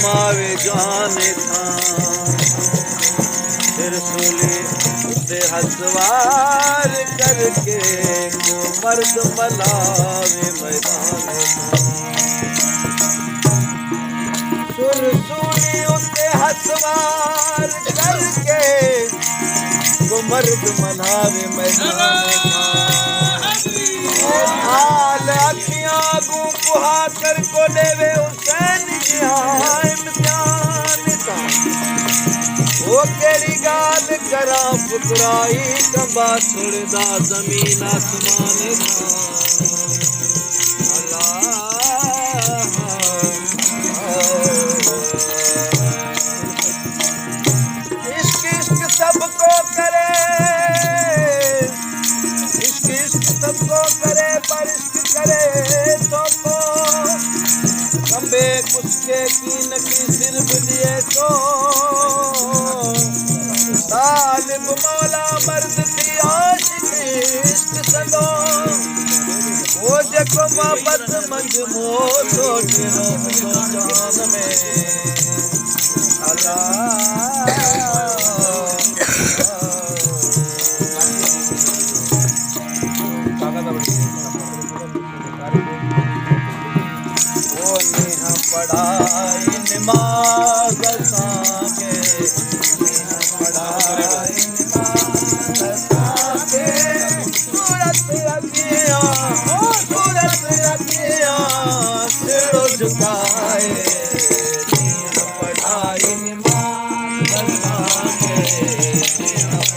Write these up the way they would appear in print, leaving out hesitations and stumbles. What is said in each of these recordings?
घुमावे जाने था त्रिशूली उसे हसवार करके को मर्द मलावे मैदान त्रिशूली उसे हसवार करके को मर्द मलावे मैदान हाल अखियां गू बुहा कर को लेवे हुसैन इम्तिहान का वो केड़ी गाल करा फुकराई कंबा छोड़दा जमीन आसमान का इश्क इश्क सबको करे इश्क इश्क सबको करे पर इश्क करे तो कम्बे कुछके कीन की सिर्फ लिए को तालिब मौला मर्द थी आशिकी इश्क सदो वो जको मोहब्बत मंज मोतो गिरो जान में अल्लाह पढ़ाई नमाज साके पढ़ाई नमाज साके सूरत अगिया सिरो झुकाए पढ़ाई नमाज साके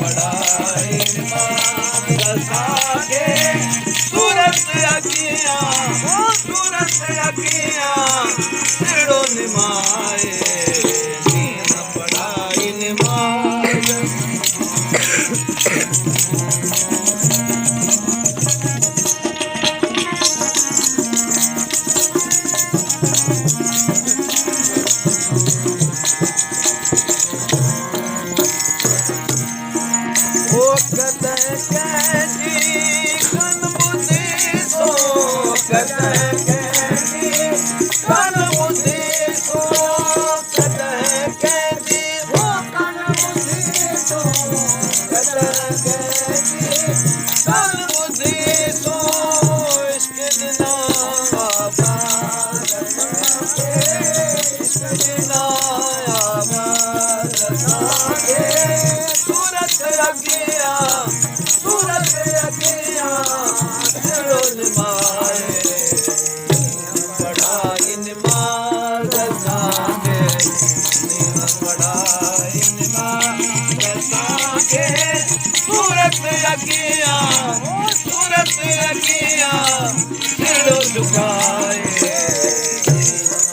पढ़ाई नमाज साके सूरत अगिया सिरो निमाए नीन पढ़ाई निमाज ओ कदर कैदी कन बुद्धि सो कदर सूरत अगिया सिरो झुकाए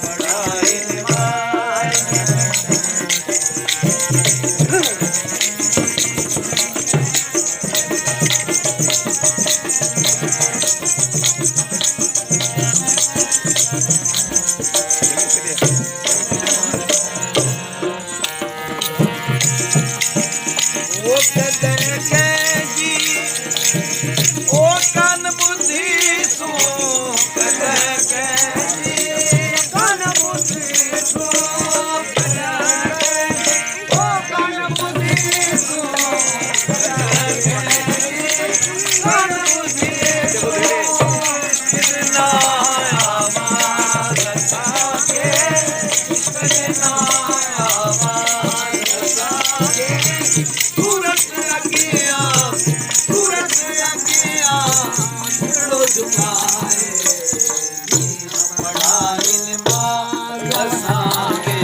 पढ़ाई निमाज वो कहते ओ कान बुद्धि सो कान बुद्धि सो ओ कान बुद्धि सो कान बुद्धि सो कितना आवाज साके कितना आवाज साके सूरत अगिया झुकाए पढ़ाई निमाज साके